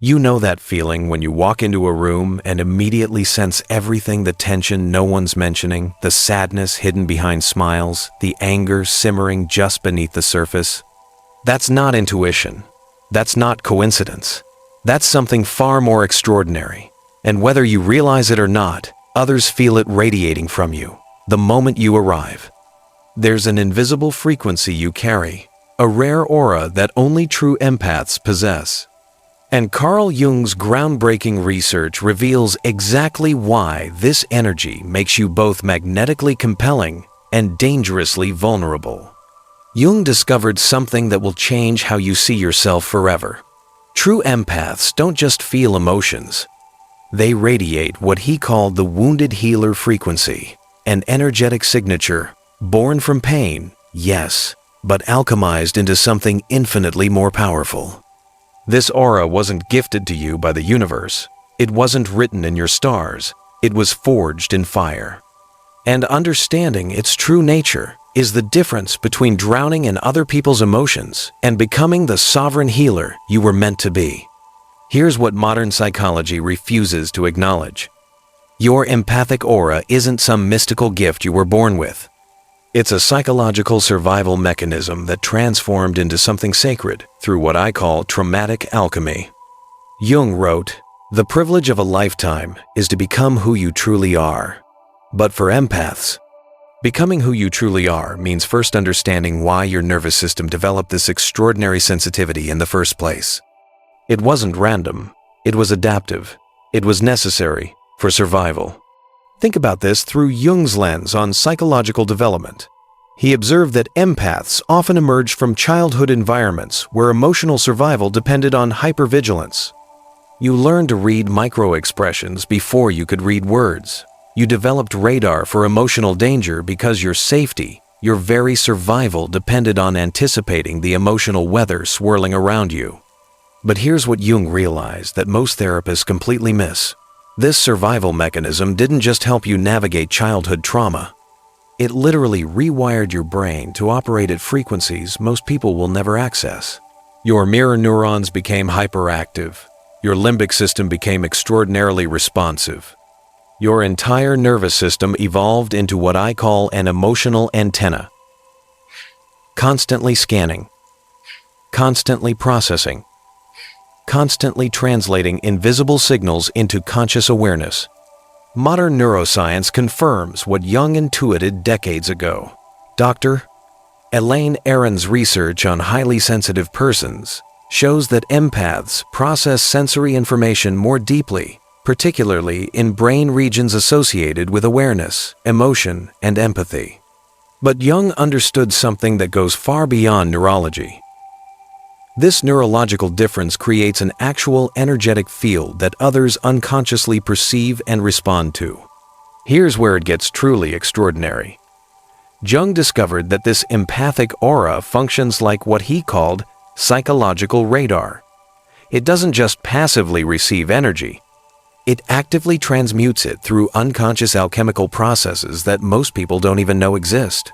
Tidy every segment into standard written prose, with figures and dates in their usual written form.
You know that feeling when you walk into a room and immediately sense everything: the tension no one's mentioning, the sadness hidden behind smiles, the anger simmering just beneath the surface. That's not intuition. That's not coincidence. That's something far more extraordinary. And whether you realize it or not, others feel it radiating from you the moment you arrive. There's an invisible frequency you carry, a rare aura that only true empaths possess. And Carl Jung's groundbreaking research reveals exactly why this energy makes you both magnetically compelling and dangerously vulnerable. Jung discovered something that will change how you see yourself forever. True empaths don't just feel emotions. They radiate what he called the wounded healer frequency, an energetic signature born from pain, yes, but alchemized into something infinitely more powerful. This aura wasn't gifted to you by the universe. It wasn't written in your stars. It was forged in fire. And understanding its true nature is the difference between drowning in other people's emotions and becoming the sovereign healer you were meant to be. Here's what modern psychology refuses to acknowledge. Your empathic aura isn't some mystical gift you were born with. It's a psychological survival mechanism that transformed into something sacred through what I call traumatic alchemy. Jung wrote, "The privilege of a lifetime is to become who you truly are." But for empaths, becoming who you truly are means first understanding why your nervous system developed this extraordinary sensitivity in the first place. It wasn't random. It was adaptive. It was necessary for survival. Think about this through Jung's lens on psychological development. He observed that empaths often emerged from childhood environments where emotional survival depended on hypervigilance. You learned to read micro-expressions before you could read words. You developed radar for emotional danger because your safety, your very survival, depended on anticipating the emotional weather swirling around you. But here's what Jung realized that most therapists completely miss. This survival mechanism didn't just help you navigate childhood trauma. It literally rewired your brain to operate at frequencies most people will never access. Your mirror neurons became hyperactive. Your limbic system became extraordinarily responsive. Your entire nervous system evolved into what I call an emotional antenna. Constantly scanning, constantly processing, constantly translating invisible signals into conscious awareness. Modern neuroscience confirms what Jung intuited decades ago. Dr. Elaine Aron's research on highly sensitive persons shows that empaths process sensory information more deeply, particularly in brain regions associated with awareness, emotion, and empathy. But Jung understood something that goes far beyond neurology. This neurological difference creates an actual energetic field that others unconsciously perceive and respond to. Here's where it gets truly extraordinary. Jung discovered that this empathic aura functions like what he called psychological radar. It doesn't just passively receive energy. It actively transmutes it through unconscious alchemical processes that most people don't even know exist.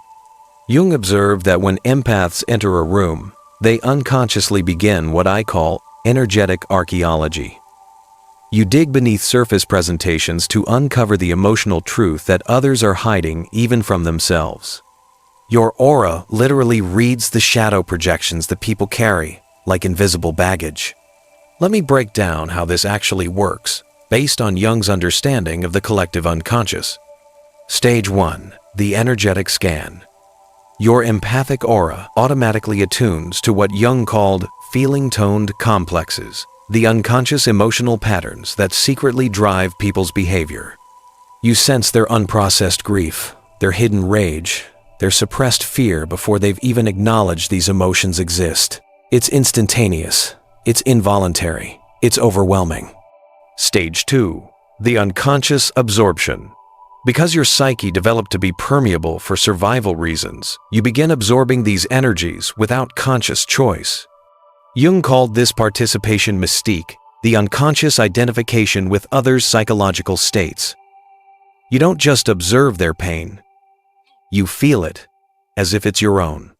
Jung observed that when empaths enter a room, they unconsciously begin what I call energetic archaeology. You dig beneath surface presentations to uncover the emotional truth that others are hiding even from themselves. Your aura literally reads the shadow projections that people carry, like invisible baggage. Let me break down how this actually works, based on Jung's understanding of the collective unconscious. Stage 1. The energetic scan. Your empathic aura automatically attunes to what Jung called feeling-toned complexes, the unconscious emotional patterns that secretly drive people's behavior. You sense their unprocessed grief, their hidden rage, their suppressed fear before they've even acknowledged these emotions exist. It's instantaneous, it's involuntary, it's overwhelming. Stage 2. The unconscious absorption. Because your psyche developed to be permeable for survival reasons, you begin absorbing these energies without conscious choice. Jung called this participation mystique, the unconscious identification with others' psychological states. You don't just observe their pain, you feel it, as if it's your own.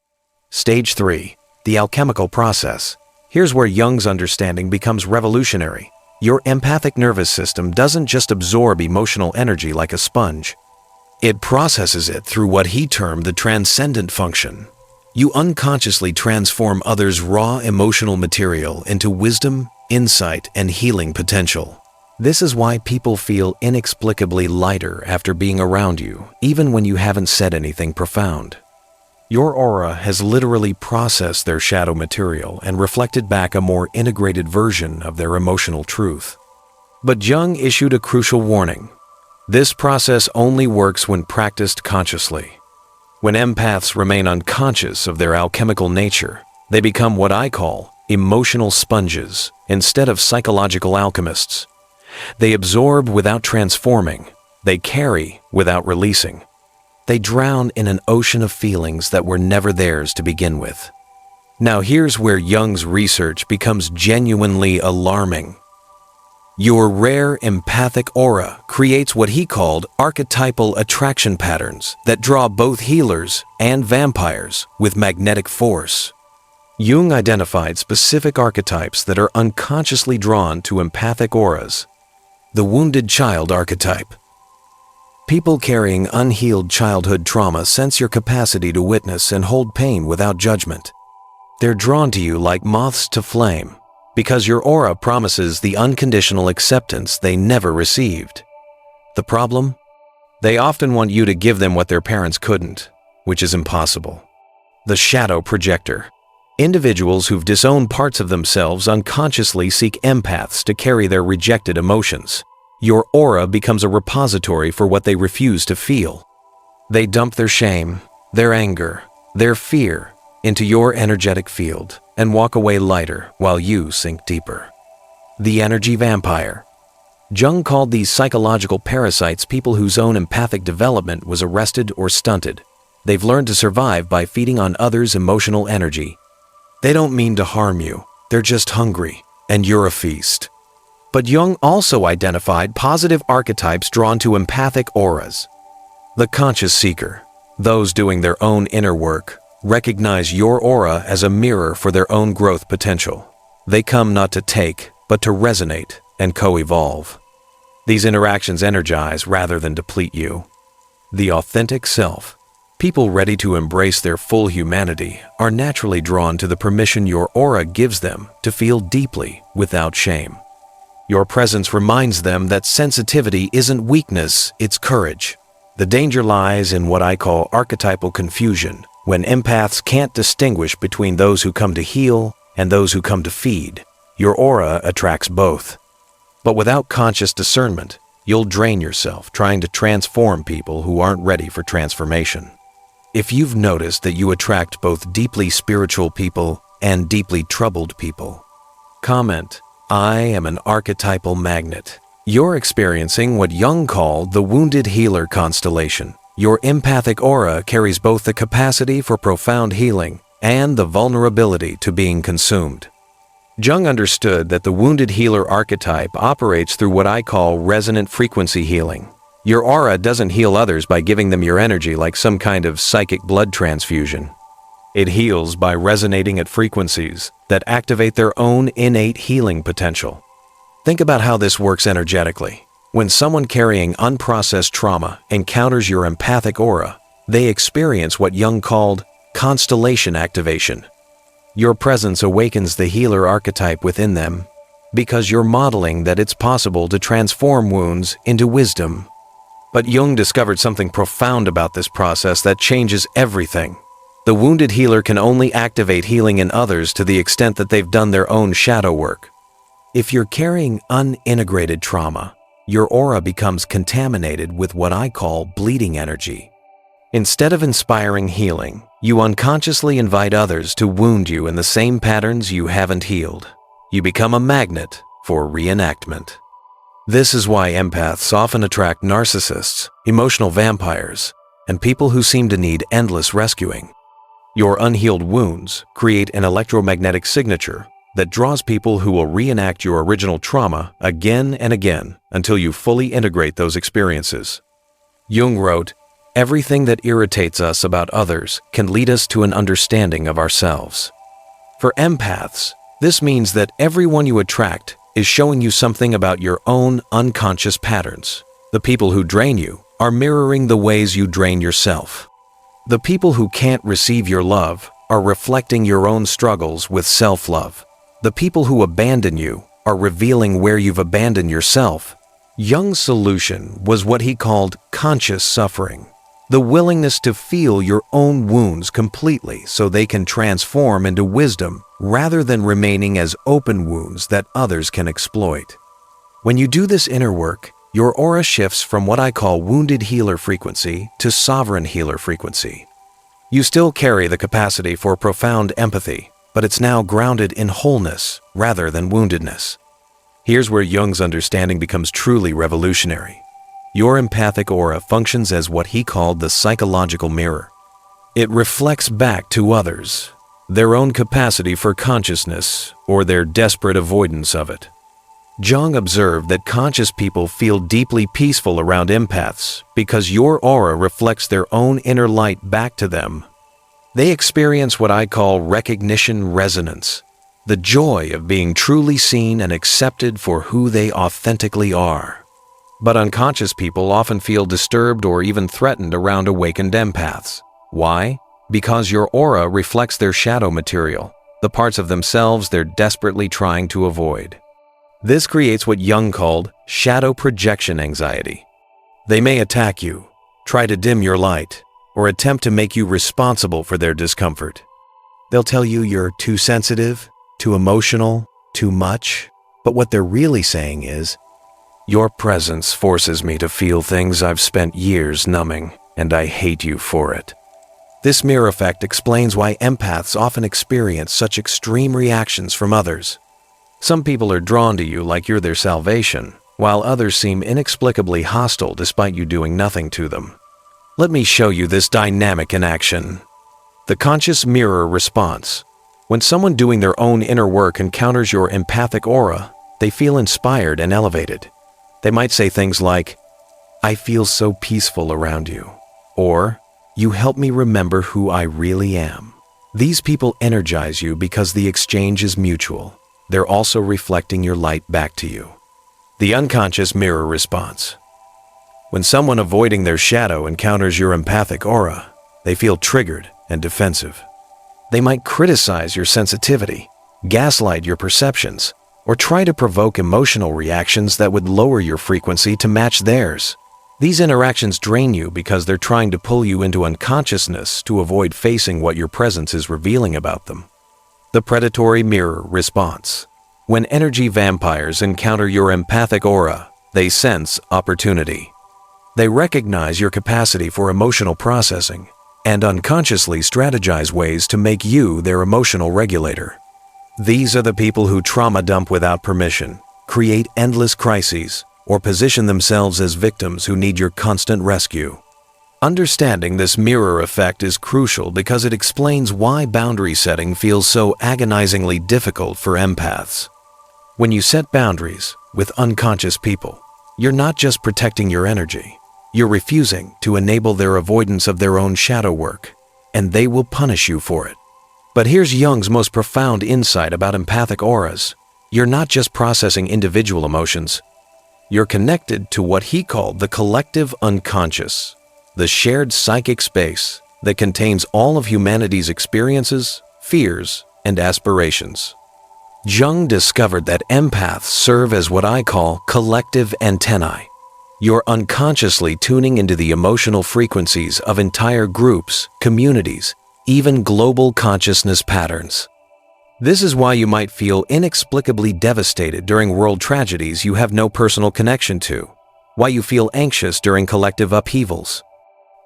Stage 3. The alchemical process. Here's where Jung's understanding becomes revolutionary. Your empathic nervous system doesn't just absorb emotional energy like a sponge. It processes it through what he termed the transcendent function. You unconsciously transform others' raw emotional material into wisdom, insight, and healing potential. This is why people feel inexplicably lighter after being around you, even when you haven't said anything profound. Your aura has literally processed their shadow material and reflected back a more integrated version of their emotional truth. But Jung issued a crucial warning. This process only works when practiced consciously. When empaths remain unconscious of their alchemical nature, they become what I call emotional sponges instead of psychological alchemists. They absorb without transforming. They carry without releasing. They drown in an ocean of feelings that were never theirs to begin with. Now here's where Jung's research becomes genuinely alarming. Your rare empathic aura creates what he called archetypal attraction patterns that draw both healers and vampires with magnetic force. Jung identified specific archetypes that are unconsciously drawn to empathic auras. The wounded child archetype. People carrying unhealed childhood trauma sense your capacity to witness and hold pain without judgment. They're drawn to you like moths to flame because your aura promises the unconditional acceptance they never received. The problem? They often want you to give them what their parents couldn't, which is impossible. The shadow projector. Individuals who've disowned parts of themselves unconsciously seek empaths to carry their rejected emotions. Your aura becomes a repository for what they refuse to feel. They dump their shame, their anger, their fear into your energetic field and walk away lighter while you sink deeper. The energy vampire. Jung called these psychological parasites people whose own empathic development was arrested or stunted. They've learned to survive by feeding on others' emotional energy. They don't mean to harm you, they're just hungry, and you're a feast. But Jung also identified positive archetypes drawn to empathic auras. The conscious seeker, those doing their own inner work, recognize your aura as a mirror for their own growth potential. They come not to take, but to resonate and co-evolve. These interactions energize rather than deplete you. The authentic self. People ready to embrace their full humanity are naturally drawn to the permission your aura gives them to feel deeply without shame. Your presence reminds them that sensitivity isn't weakness, it's courage. The danger lies in what I call archetypal confusion, when empaths can't distinguish between those who come to heal and those who come to feed. Your aura attracts both. But without conscious discernment, you'll drain yourself trying to transform people who aren't ready for transformation. If you've noticed that you attract both deeply spiritual people and deeply troubled people, comment, "I am an archetypal magnet." You're experiencing what Jung called the wounded healer constellation. Your empathic aura carries both the capacity for profound healing and the vulnerability to being consumed. Jung understood that the wounded healer archetype operates through what I call resonant frequency healing. Your aura doesn't heal others by giving them your energy like some kind of psychic blood transfusion. It heals by resonating at frequencies that activate their own innate healing potential. Think about how this works energetically. When someone carrying unprocessed trauma encounters your empathic aura, they experience what Jung called constellation activation. Your presence awakens the healer archetype within them because you're modeling that it's possible to transform wounds into wisdom. But Jung discovered something profound about this process that changes everything. The wounded healer can only activate healing in others to the extent that they've done their own shadow work. If you're carrying unintegrated trauma, your aura becomes contaminated with what I call bleeding energy. Instead of inspiring healing, you unconsciously invite others to wound you in the same patterns you haven't healed. You become a magnet for reenactment. This is why empaths often attract narcissists, emotional vampires, and people who seem to need endless rescuing. Your unhealed wounds create an electromagnetic signature that draws people who will reenact your original trauma again and again until you fully integrate those experiences. Jung wrote, "Everything that irritates us about others can lead us to an understanding of ourselves." For empaths, This means that everyone you attract is showing you something about your own unconscious patterns. The people who drain you are mirroring the ways you drain yourself. The people who can't receive your love are reflecting your own struggles with self-love. The people who abandon you are revealing where you've abandoned yourself. Jung's solution was what he called conscious suffering, the willingness to feel your own wounds completely so they can transform into wisdom rather than remaining as open wounds that others can exploit. When you do this inner work, your aura shifts from what I call wounded healer frequency to sovereign healer frequency. You still carry the capacity for profound empathy, but it's now grounded in wholeness rather than woundedness. Here's where Jung's understanding becomes truly revolutionary. Your empathic aura functions as what he called the psychological mirror. It reflects back to others their own capacity for consciousness or their desperate avoidance of it. Jung observed that conscious people feel deeply peaceful around empaths because your aura reflects their own inner light back to them. They experience what I call recognition resonance, the joy of being truly seen and accepted for who they authentically are. But unconscious people often feel disturbed or even threatened around awakened empaths. Why? Because your aura reflects their shadow material, the parts of themselves they're desperately trying to avoid. This creates what Jung called shadow projection anxiety. They may attack you, try to dim your light, or attempt to make you responsible for their discomfort. They'll tell you you're too sensitive, too emotional, too much, but what they're really saying is, "Your presence forces me to feel things I've spent years numbing, and I hate you for it." This mirror effect explains why empaths often experience such extreme reactions from others. Some people are drawn to you like you're their salvation, while others seem inexplicably hostile despite you doing nothing to them. Let me show you this dynamic in action. The conscious mirror response. When someone doing their own inner work encounters your empathic aura, they feel inspired and elevated. They might say things like, "I feel so peaceful around you," or "You help me remember who I really am." These people energize you because the exchange is mutual. They're also reflecting your light back to you. The unconscious mirror response. When someone avoiding their shadow encounters your empathic aura, they feel triggered and defensive. They might criticize your sensitivity, gaslight your perceptions, or try to provoke emotional reactions that would lower your frequency to match theirs. These interactions drain you because they're trying to pull you into unconsciousness to avoid facing what your presence is revealing about them. The predatory mirror response. When energy vampires encounter your empathic aura, they sense opportunity. They recognize your capacity for emotional processing and unconsciously strategize ways to make you their emotional regulator. These are the people who trauma dump without permission, create endless crises, or position themselves as victims who need your constant rescue. Understanding this mirror effect is crucial because it explains why boundary setting feels so agonizingly difficult for empaths. When you set boundaries with unconscious people, you're not just protecting your energy, you're refusing to enable their avoidance of their own shadow work, and they will punish you for it. But here's Jung's most profound insight about empathic auras. You're not just processing individual emotions, you're connected to what he called the collective unconscious, the shared psychic space that contains all of humanity's experiences, fears, and aspirations. Jung discovered that empaths serve as what I call collective antennae. You're unconsciously tuning into the emotional frequencies of entire groups, communities, even global consciousness patterns. This is why you might feel inexplicably devastated during world tragedies you have no personal connection to, why you feel anxious during collective upheavals,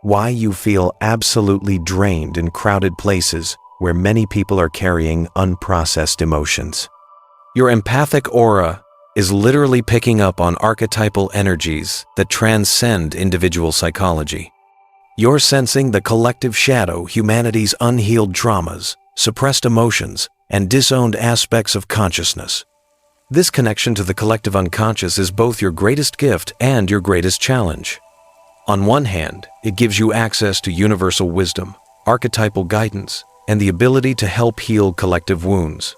why you feel absolutely drained in crowded places where many people are carrying unprocessed emotions. Your empathic aura is literally picking up on archetypal energies that transcend individual psychology. You're sensing the collective shadow humanity's unhealed traumas, suppressed emotions, and disowned aspects of consciousness. This connection to the collective unconscious is both your greatest gift and your greatest challenge. On one hand, it gives you access to universal wisdom, archetypal guidance, and the ability to help heal collective wounds.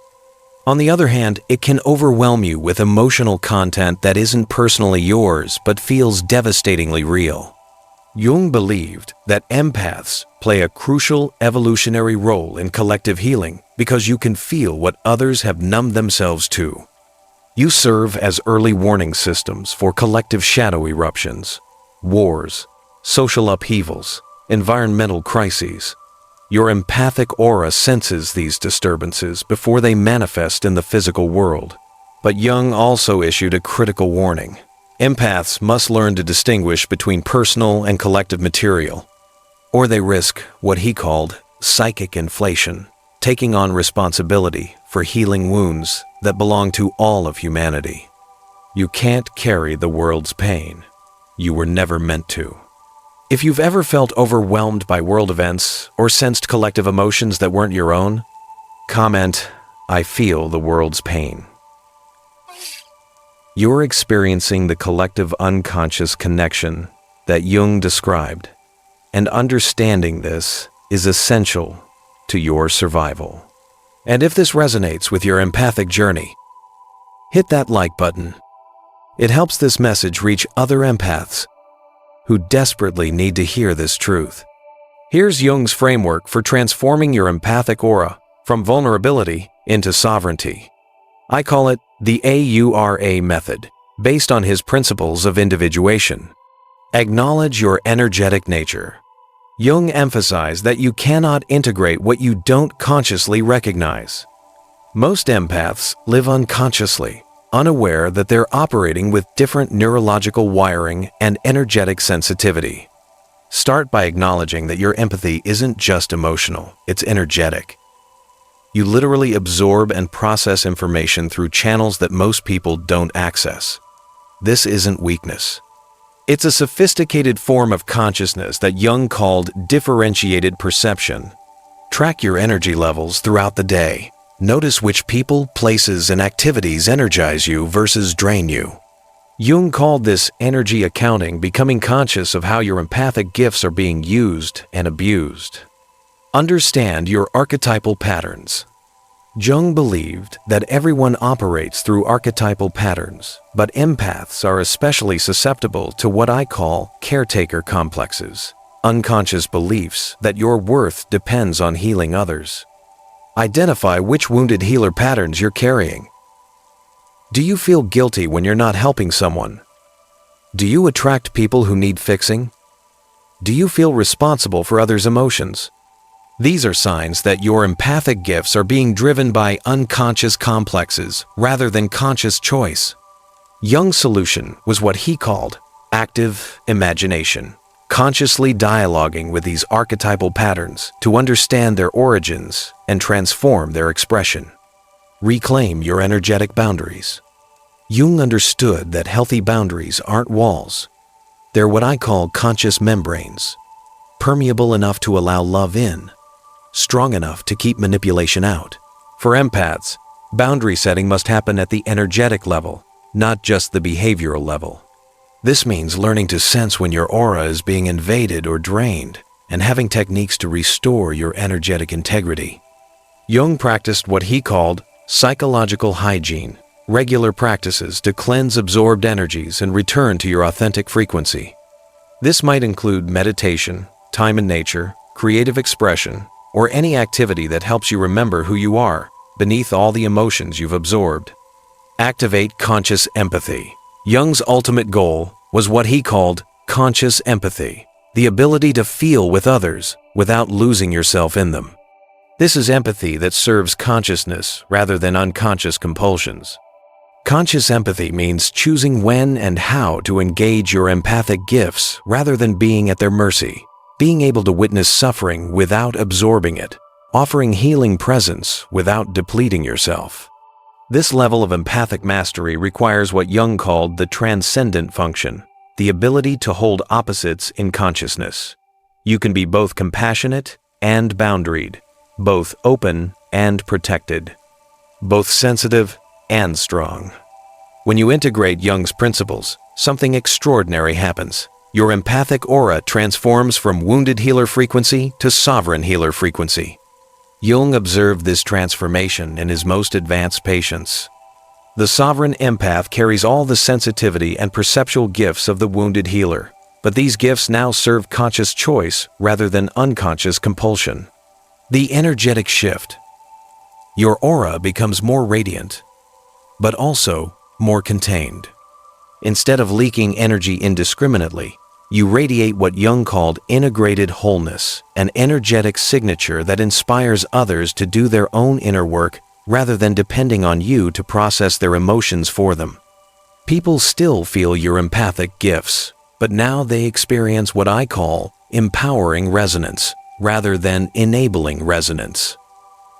On the other hand, it can overwhelm you with emotional content that isn't personally yours but feels devastatingly real. Jung believed that empaths play a crucial evolutionary role in collective healing because you can feel what others have numbed themselves to. You serve as early warning systems for collective shadow eruptions, wars, social upheavals, environmental crises. Your empathic aura senses these disturbances before they manifest in the physical world. But Jung also issued a critical warning. Empaths must learn to distinguish between personal and collective material, or they risk what he called psychic inflation, taking on responsibility for healing wounds that belong to all of humanity. You can't carry the world's pain. You were never meant to. If you've ever felt overwhelmed by world events or sensed collective emotions that weren't your own, comment, "I feel the world's pain." You're experiencing the collective unconscious connection that Jung described, and understanding this is essential to your survival. And if this resonates with your empathic journey, hit that like button. It helps this message reach other empaths who desperately need to hear this truth. Here's Jung's framework for transforming your empathic aura from vulnerability into sovereignty. I call it the AURA method, based on his principles of individuation. Acknowledge your energetic nature. Jung emphasized that you cannot integrate what you don't consciously recognize. Most empaths live unconsciously, unaware that they're operating with different neurological wiring and energetic sensitivity. Start by acknowledging that your empathy isn't just emotional, it's energetic. You literally absorb and process information through channels that most people don't access. This isn't weakness. It's a sophisticated form of consciousness that Jung called differentiated perception. Track your energy levels throughout the day. Notice which people, places, and activities energize you versus drain you. Jung called this energy accounting, becoming conscious of how your empathic gifts are being used and abused. Understand your archetypal patterns. Jung believed that everyone operates through archetypal patterns, but empaths are especially susceptible to what I call caretaker complexes, unconscious beliefs that your worth depends on healing others. Identify which wounded healer patterns you're carrying. Do you feel guilty when you're not helping someone? Do you attract people who need fixing? Do you feel responsible for others' emotions? These are signs that your empathic gifts are being driven by unconscious complexes rather than conscious choice. Jung's solution was what he called active imagination. Consciously dialoguing with these archetypal patterns to understand their origins and transform their expression. Reclaim your energetic boundaries. Jung understood that healthy boundaries aren't walls. They're what I call conscious membranes, permeable enough to allow love in, strong enough to keep manipulation out. For empaths, boundary setting must happen at the energetic level, not just the behavioral level. This means learning to sense when your aura is being invaded or drained, and having techniques to restore your energetic integrity. Jung practiced what he called psychological hygiene, regular practices to cleanse absorbed energies and return to your authentic frequency. This might include meditation, time in nature, creative expression, or any activity that helps you remember who you are beneath all the emotions you've absorbed. Activate conscious empathy. Jung's ultimate goal was what he called conscious empathy, the ability to feel with others without losing yourself in them. This is empathy that serves consciousness rather than unconscious compulsions. Conscious empathy means choosing when and how to engage your empathic gifts rather than being at their mercy, being able to witness suffering without absorbing it, offering healing presence without depleting yourself. This level of empathic mastery requires what Jung called the transcendent function, the ability to hold opposites in consciousness. You can be both compassionate and boundaried, both open and protected, both sensitive and strong. When you integrate Jung's principles, something extraordinary happens. Your empathic aura transforms from wounded healer frequency to sovereign healer frequency. Jung observed this transformation in his most advanced patients. The sovereign empath carries all the sensitivity and perceptual gifts of the wounded healer, but these gifts now serve conscious choice rather than unconscious compulsion. The energetic shift. Your aura becomes more radiant, but also more contained. Instead of leaking energy indiscriminately, you radiate what Jung called integrated wholeness, an energetic signature that inspires others to do their own inner work rather than depending on you to process their emotions for them. People still feel your empathic gifts, but now they experience what I call empowering resonance rather than enabling resonance.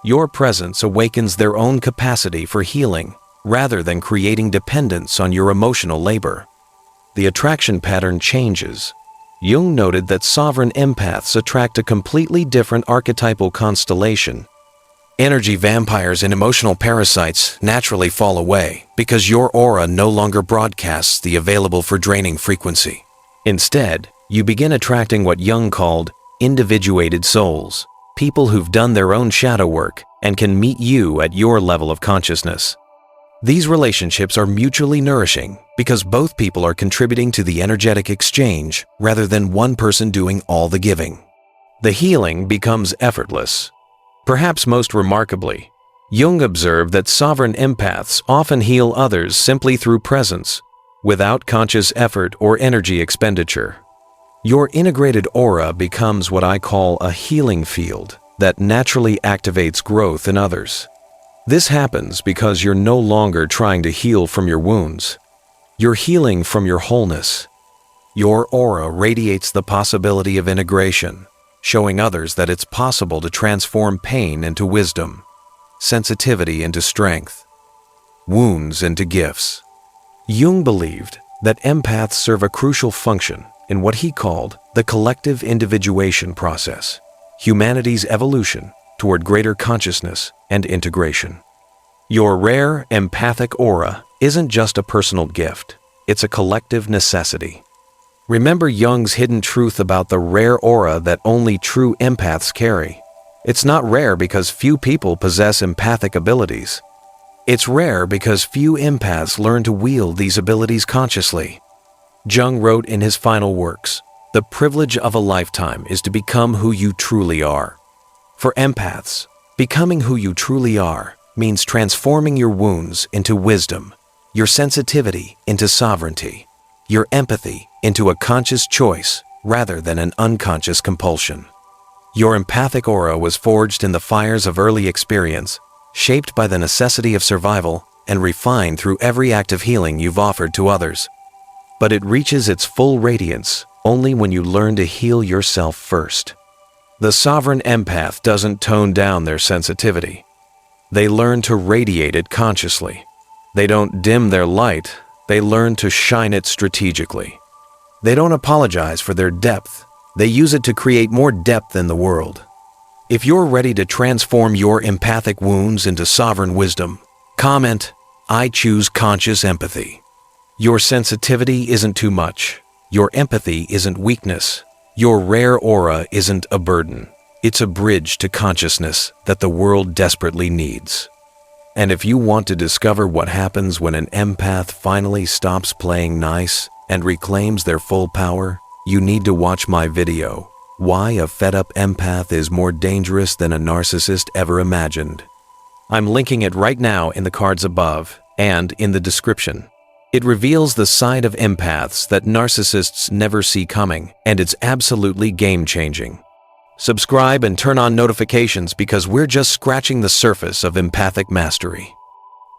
Your presence awakens their own capacity for healing rather than creating dependence on your emotional labor. The attraction pattern changes. Jung noted that sovereign empaths attract a completely different archetypal constellation. Energy vampires and emotional parasites naturally fall away because your aura no longer broadcasts the available for draining frequency. Instead, you begin attracting what Jung called individuated souls, people who've done their own shadow work and can meet you at your level of consciousness. These relationships are mutually nourishing because both people are contributing to the energetic exchange rather than one person doing all the giving. The healing becomes effortless. Perhaps most remarkably, Jung observed that sovereign empaths often heal others simply through presence, without conscious effort or energy expenditure. Your integrated aura becomes what I call a healing field that naturally activates growth in others. This happens because you're no longer trying to heal from your wounds. You're healing from your wholeness. Your aura radiates the possibility of integration, showing others that it's possible to transform pain into wisdom, sensitivity into strength, wounds into gifts. Jung believed that empaths serve a crucial function in what he called the collective individuation process, humanity's evolution toward greater consciousness and integration. Your rare empathic aura isn't just a personal gift, it's a collective necessity. Remember Jung's hidden truth about the rare aura that only true empaths carry. It's not rare because few people possess empathic abilities. It's rare because few empaths learn to wield these abilities consciously. Jung wrote in his final works, "The privilege of a lifetime is to become who you truly are." For empaths, becoming who you truly are means transforming your wounds into wisdom, your sensitivity into sovereignty, your empathy into a conscious choice rather than an unconscious compulsion. Your empathic aura was forged in the fires of early experience, shaped by the necessity of survival, and refined through every act of healing you've offered to others. But it reaches its full radiance only when you learn to heal yourself first. The sovereign empath doesn't tone down their sensitivity. They learn to radiate it consciously. They don't dim their light, they learn to shine it strategically. They don't apologize for their depth, they use it to create more depth in the world. If you're ready to transform your empathic wounds into sovereign wisdom, comment, "I choose conscious empathy." Your sensitivity isn't too much. Your empathy isn't weakness. Your rare aura isn't a burden. It's a bridge to consciousness that the world desperately needs. And if you want to discover what happens when an empath finally stops playing nice and reclaims their full power, you need to watch my video, "Why a Fed-Up Empath is More Dangerous Than a Narcissist Ever Imagined." I'm linking it right now in the cards above and in the description. It reveals the side of empaths that narcissists never see coming, and it's absolutely game-changing. Subscribe and turn on notifications because we're just scratching the surface of empathic mastery.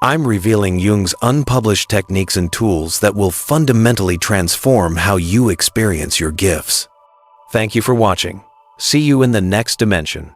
I'm revealing Jung's unpublished techniques and tools that will fundamentally transform how you experience your gifts. Thank you for watching. See you in the next dimension.